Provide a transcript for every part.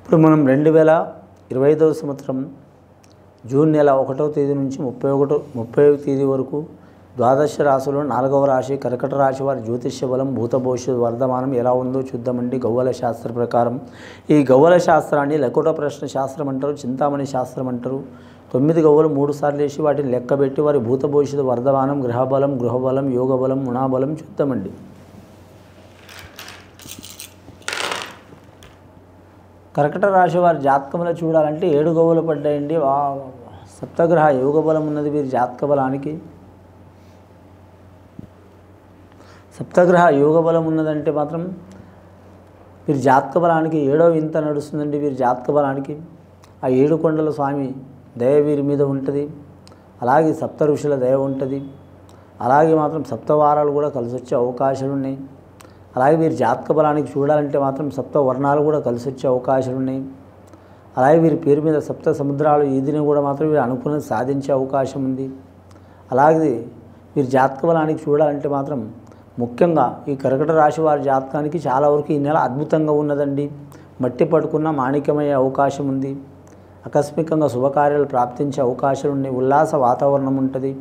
ఇప్పుడు మనం 2025వ సంవత్సరం జూన్ నెల 1వ తేదీ నుంచి 30వ తేదీ వరకు ద్వాదశ రాశుల్లో 4వ రాశి కర్కట రాశి వారి జ్యోతిష్య బలం భూత భవిష్యత్ వర్ధమానం ఎలా ఉందో చూద్దామండి. గవ్వల శాస్త్ర ప్రకారం ఈ గవ్వల శాస్త్రాన్ని లకుట ప్రశ్న శాస్త్రం అంటారు, చింతామణి శాస్త్రం అంటారు. 9 గవ్వలు 3 సార్లు వేసి వాటిని లెక్కబెట్టి వారి భూత భవిష్యత్ వర్ధమానం గ్రహబలం గృహబలం యోగబలం గుణబలం చూద్దామండి. కర్కట రాశి వారి జాతకంలో చూడాలంటే 7 గవ్వలు పడ్డాయండి. సప్తగ్రహ యోగ బలం ఉన్నది వీరి జాతక బలానికి. సప్తగ్రహ యోగ బలం ఉన్నదంటే మాత్రం వీరి జాతక బలానికి 7వ వింత నడుస్తుందండి. వీరి జాతక బలానికి ఆ 7 కొండల స్వామి దయ వీరి మీద ఉంటుంది. అలాగే సప్త ఋషుల దయ ఉంటుంది. అలాగే మాత్రం సప్తవారాలు కూడా కలిసి వచ్చే అవకాశాలు ఉన్నాయి. అలాగే వీరి జాతక బలానికి చూడాలంటే మాత్రం సప్త వర్ణాలు కూడా కలిసి వచ్చే అవకాశాలు ఉన్నాయి. అలాగే వీరి పేరు మీద సప్త సముద్రాలు ఈదిని కూడా మాత్రం వీరు అనుకున్నది సాధించే అవకాశం ఉంది. అలాగే వీరి జాతక బలానికి చూడాలంటే మాత్రం ముఖ్యంగా ఈ కర్కట రాశి వారి జాతకానికి చాలా వరకు ఈ నెల అద్భుతంగా ఉన్నదండి. మట్టి పట్టుకున్న మాణిక్యమయ్యే అవకాశం ఉంది. ఆకస్మికంగా శుభకార్యాలు ప్రాప్తించే అవకాశాలు ఉన్నాయి. ఉల్లాస వాతావరణం ఉంటుంది.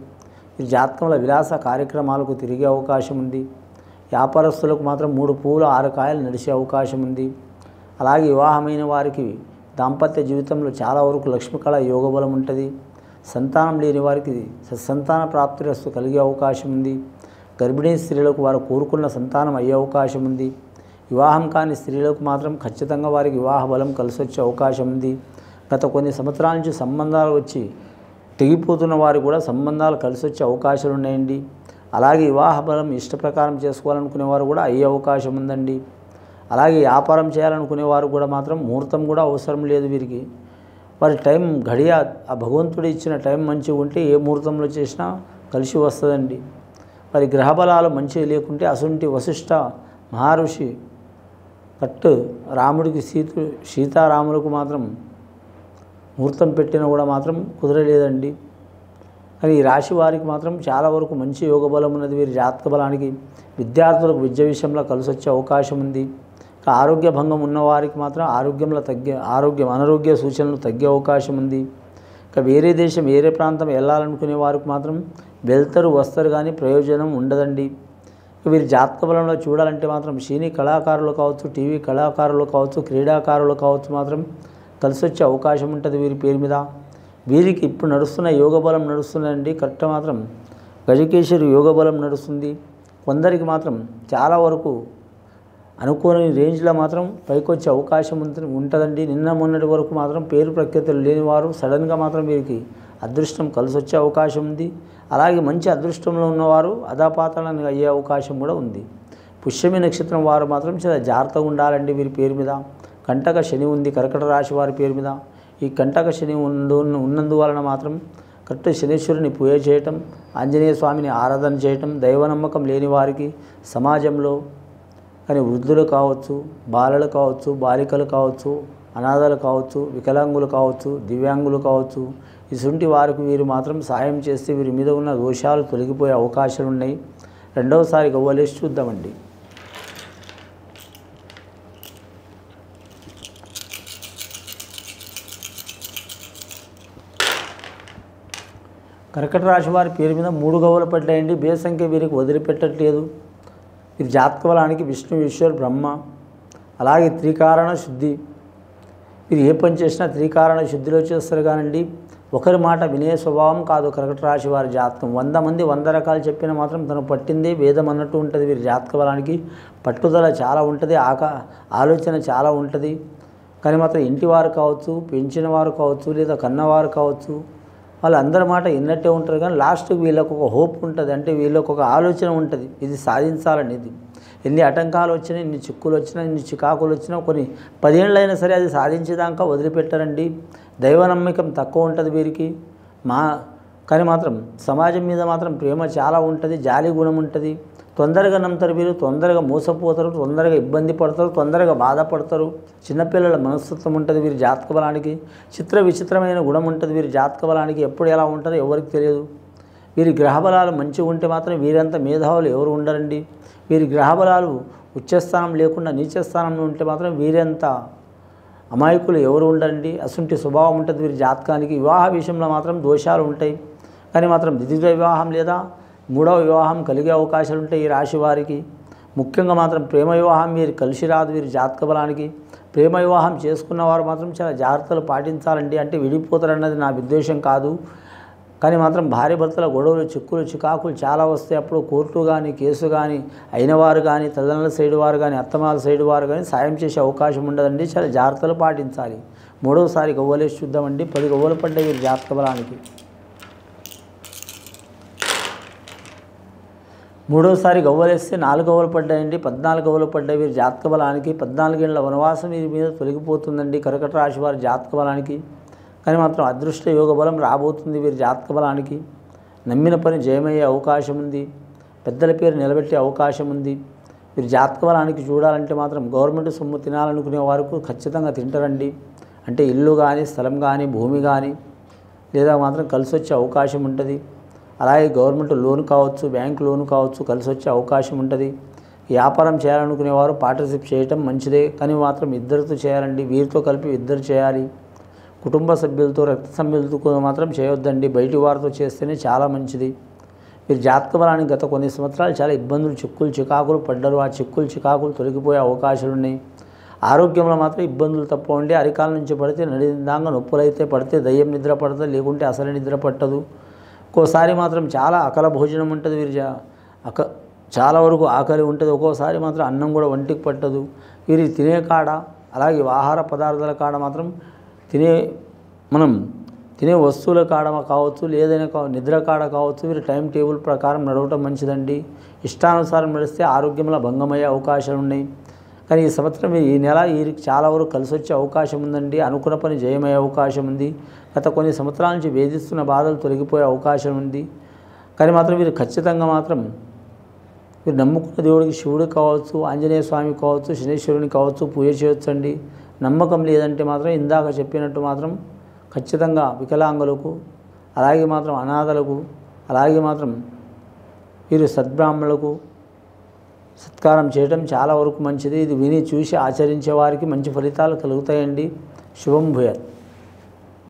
ఈ జాతకంలో విలాస కార్యక్రమాలకు తిరిగే అవకాశం ఉంది. వ్యాపారస్తులకు మాత్రం 3 పూలు 6 కాయలు నడిచే అవకాశం ఉంది. అలాగే వివాహమైన వారికి దాంపత్య జీవితంలో చాలా వరకు లక్ష్మీకళ యోగబలం ఉంటుంది. సంతానం లేని వారికి సత్సంతాన ప్రాప్తిరస్తు కలిగే అవకాశం ఉంది. గర్భిణీ స్త్రీలకు వారు కోరుకున్న సంతానం అయ్యే అవకాశం ఉంది. వివాహం కాని స్త్రీలకు మాత్రం ఖచ్చితంగా వారికి వివాహ బలం కలిసి వచ్చే అవకాశం ఉంది. గత కొన్ని సంవత్సరాల నుంచి సంబంధాలు వచ్చి తెగిపోతున్న వారికి కూడా సంబంధాలు కలిసి వచ్చే అవకాశాలు ఉన్నాయండి. అలాగే వివాహ బలం ఇష్ట ప్రకారం చేసుకోవాలనుకునేవారు కూడా అయ్యే అవకాశం ఉందండి. అలాగే వ్యాపారం చేయాలనుకునేవారు కూడా మాత్రం ముహూర్తం కూడా అవసరం లేదు వీరికి. వారి టైం గడియ ఆ భగవంతుడు ఇచ్చిన టైం మంచిగా ఉంటే ఏ ముహూర్తంలో చేసినా కలిసి వస్తుందండి. వారి గ్రహబలాలు మంచిగా లేకుంటే అసుంటి వశిష్ఠ మహర్షి కట్టు రాముడికి సీతారాములకు మాత్రం ముహూర్తం పెట్టినా కూడా మాత్రం కుదరలేదండి. కానీ ఈ రాశి వారికి మాత్రం చాలా వరకు మంచి యోగ బలం ఉన్నది. వీరి జాతక బలానికి విద్యార్థులకు విద్య విషయంలో కలిసి వచ్చే అవకాశం ఉంది. ఆరోగ్య భంగం ఉన్నవారికి మాత్రం అనారోగ్య సూచనలు తగ్గే అవకాశం ఉంది. ఇక వేరే దేశం వేరే ప్రాంతం వెళ్ళాలనుకునే వారికి మాత్రం వెళ్తారు వస్తారు కానీ ప్రయోజనం ఉండదండి. ఇక వీరి జాతక బలంలో చూడాలంటే మాత్రం సినీ కళాకారులు కావచ్చు, టీవీ కళాకారులు కావచ్చు, క్రీడాకారులు కావచ్చు మాత్రం కలిసి వచ్చే అవకాశం ఉంటుంది వీరి పేరు మీద. వీరికి ఇప్పుడు నడుస్తున్న యోగ బలం నడుస్తుందండి. కరెక్ట్ మాత్రం గజకేశ్వరి యోగ బలం నడుస్తుంది. కొందరికి మాత్రం చాలా వరకు అనుకోని రేంజ్లో మాత్రం పైకి వచ్చే అవకాశం ఉంటుందండి. నిన్న మొన్నటి వరకు మాత్రం పేరు ప్రఖ్యాతులు లేనివారు సడన్గా మాత్రం వీరికి అదృష్టం కలిసి వచ్చే అవకాశం ఉంది. అలాగే మంచి అదృష్టంలో ఉన్నవారు అధాపాతాళానికి అయ్యే అవకాశం కూడా ఉంది. పుష్యమి నక్షత్రం వారు మాత్రం చాలా జాగ్రత్తగా ఉండాలండి. వీరి పేరు మీద కంటక శని ఉంది కర్కట రాశి వారి పేరు మీద. ఈ కంటక శని ఉన్నందువలన మాత్రం కరెక్ట్ శనీశ్వరుని పూజ చేయటం, ఆంజనేయ స్వామిని ఆరాధన చేయటం, దైవ నమ్మకం లేని వారికి సమాజంలో కానీ వృద్ధులు కావచ్చు, బాలలు కావచ్చు, బాలికలు కావచ్చు, అనాథలు కావచ్చు, వికలాంగులు కావచ్చు, దివ్యాంగులు కావచ్చు, ఇటువంటి వారికి వీరు మాత్రం సాయం చేస్తే వీరి మీద ఉన్న దోషాలు తొలగిపోయే అవకాశాలు ఉన్నాయి. రెండవసారి గవ్వలేసి చూద్దామండి. కర్కట రాశి వారి పేరు మీద 3 గవ్వలు పడ్డాయండి. బేసంఖ్య వీరికి వదిలిపెట్టట్లేదు. వీరి జాతక బలానికి విష్ణు ఈశ్వర్ బ్రహ్మ, అలాగే త్రికారణ శుద్ధి. వీరు ఏ పని చేసినా త్రికారణ శుద్ధిలో చేస్తారు కానండి. ఒకరి మాట వినే స్వభావం కాదు కర్కట రాశి వారి జాతకం. 100 మంది 100 రకాలు చెప్పినా మాత్రం తను పట్టిందే వేదం అన్నట్టు ఉంటుంది. వీరి జాతక బలానికి పట్టుదల చాలా ఉంటుంది, ఆలోచన చాలా ఉంటుంది. కానీ మాత్రం ఇంటివారు కావచ్చు, పెంచిన వారు కావచ్చు, లేదా కన్నవారు కావచ్చు, వాళ్ళందరి మాట విన్నట్టే ఉంటారు. కానీ లాస్ట్కి వీళ్ళకు ఒక హోప్ ఉంటుంది. అంటే వీళ్ళకు ఒక ఆలోచన ఉంటుంది, ఇది సాధించాలనేది. ఎన్ని ఆటంకాలు వచ్చినా, ఎన్ని చిక్కులు వచ్చినా, ఎన్ని చికాకులు వచ్చినా, కొన్ని 10 ఏళ్ళైనా సరే అది సాధించేదాకా వదిలిపెట్టారండి. దైవ నమ్మకం తక్కువ ఉంటుంది వీరికి. కానీ మాత్రం సమాజం మీద మాత్రం ప్రేమ చాలా ఉంటుంది, జాలి గుణం ఉంటుంది. తొందరగా నమ్ముతారు వీరు, తొందరగా మోసపోతారు, తొందరగా ఇబ్బంది పడతారు, తొందరగా బాధపడతారు. చిన్నపిల్లల మనస్తత్వం ఉంటుంది వీరి జాతక బలానికి. విచిత్రమైన గుణం ఉంటుంది వీరి జాతక బలానికి. ఎప్పుడు ఎలా ఉంటుందో ఎవరికి తెలియదు. వీరి గ్రహబలాలు మంచిగా ఉంటే మాత్రం వీరంత మేధావులు ఎవరు ఉండరండి. వీరి గ్రహబలాలు ఉచ్చస్థానం లేకుండా నీచస్థానంలో ఉంటే మాత్రం వీరంత అమాయకులు ఎవరు ఉండరండి. అసుంటి స్వభావం ఉంటుంది వీరి జాతకానికి. వివాహ విషయంలో మాత్రం దోషాలు ఉంటాయి, కానీ మాత్రం ద్వితీయ వివాహం లేదా మూడవ వివాహం కలిగే అవకాశాలు ఉంటాయి ఈ రాశి వారికి. ముఖ్యంగా మాత్రం ప్రేమ వివాహం వీరు కలిసి రాదు వీరి జాతక బలానికి. ప్రేమ వివాహం చేసుకున్న వారు మాత్రం చాలా జాగ్రత్తలు పాటించాలండి. అంటే విడిపోతారన్నది నా ఉద్దేశం కాదు, కానీ మాత్రం భార్య భర్తల గొడవలు, చిక్కులు, చికాకులు చాలా వస్తాయి. అప్పుడు కోర్టు కానీ, కేసు కానీ, అయినవారు కానీ, తల్లిదండ్రుల సైడ్ వారు కానీ, అత్తమాల సైడ్ వారు కానీ సాయం చేసే అవకాశం ఉండదండి. చాలా జాగ్రత్తలు పాటించాలి. మూడవసారి గవ్వలేసి చూద్దామండి. 10 గవ్వలు పడ్డాయి వీరి జాతక బలానికి. మూడోసారి గవ్వలేస్తే 4 గవ్వలు పడ్డాయండి. 14 గవ్వలు పడ్డాయి వీరి జాతక బలానికి. 14 ఏళ్ల వనవాసం వీరి మీద తొలగిపోతుందండి కర్కట రాశి వారి జాతక బలానికి. కానీ మాత్రం అదృష్ట యోగ బలం రాబోతుంది వీరి జాతక బలానికి. నమ్మిన పని జయమయ్యే అవకాశం ఉంది. పెద్దల పేరు నిలబెట్టే అవకాశం ఉంది. వీరి జాతక బలానికి చూడాలంటే మాత్రం గవర్నమెంట్ సొమ్ము తినాలనుకునే వారికి ఖచ్చితంగా తింటారండి. అంటే ఇల్లు కానీ, స్థలం కానీ, భూమి కానీ, లేదా మాత్రం కలిసి వచ్చే అవకాశం ఉంటుంది. అలాగే గవర్నమెంట్ లోన్ కావచ్చు, బ్యాంక్ లోన్ కావచ్చు, కలిసి వచ్చే అవకాశం ఉంటుంది. వ్యాపారం చేయాలనుకునేవారు పార్ట్నర్షిప్ చేయటం మంచిదే, కానీ మాత్రం ఇద్దరితో చేయాలండి. వీరితో కలిపి ఇద్దరు చేయాలి. కుటుంబ సభ్యులతో, రక్త సభ్యులతో మాత్రం చేయొద్దండి. బయటి వారితో చేస్తేనే చాలా మంచిది. వీరి జాతక బలానికి గత కొన్ని సంవత్సరాలు చాలా ఇబ్బందులు, చిక్కులు, చికాకులు పడ్డారు. ఆ చిక్కులు, చికాకులు తొలగిపోయే అవకాశాలు ఉన్నాయి. ఆరోగ్యంలో మాత్రం ఇబ్బందులు తప్పవండి. అరికాల నుంచి పడితే నడిదాంగా నొప్పులైతే పడితే దయ్యం నిద్ర పడుతుంది, లేకుంటే అసలు నిద్ర పట్టదు. ఒక్కోసారి మాత్రం చాలా అకల భోజనం ఉంటుంది. వీరి చాలా వరకు ఆకలి ఉంటుంది. ఒక్కోసారి మాత్రం అన్నం కూడా ఒంటికి పట్టదు. వీరి తినే కాడ, అలాగే ఆహార పదార్థాల కాడ మాత్రం మనం తినే వస్తువుల కాడ కావచ్చు, లేదైనా నిద్ర కాడ కావచ్చు, వీరి టైం టేబుల్ ప్రకారం నడవటం మంచిదండి. ఇష్టానుసారం నడిస్తే ఆరోగ్యంలో భంగమయ్యే అవకాశాలు ఉన్నాయి. కానీ ఈ సంవత్సరం ఈ నెల వీరికి చాలా వరకు కలిసి వచ్చే అవకాశం ఉందండి. అనుకున్న పని జయమయ్యే అవకాశం ఉంది. గత కొన్ని సంవత్సరాల నుంచి వేధిస్తున్న బాధలు తొలగిపోయే అవకాశం ఉంది. కానీ మాత్రం వీరు ఖచ్చితంగా మాత్రం వీరు నమ్ముకున్న దేవుడికి శివుడు కావచ్చు, ఆంజనేయ స్వామి కావచ్చు, శనేశ్వరుని కావచ్చు పూజ చేయొచ్చండి. నమ్మకం లేదంటే మాత్రం ఇందాక చెప్పినట్టు మాత్రం ఖచ్చితంగా వికలాంగులకు, అలాగే మాత్రం అనాథలకు, అలాగే మాత్రం వీరు సద్బ్రాహ్మణులకు సత్కారం చేయడం చాలా వరకు మంచిది. ఇది విని చూసి ఆచరించే వారికి మంచి ఫలితాలు కలుగుతాయండి. శుభం భూయాత్.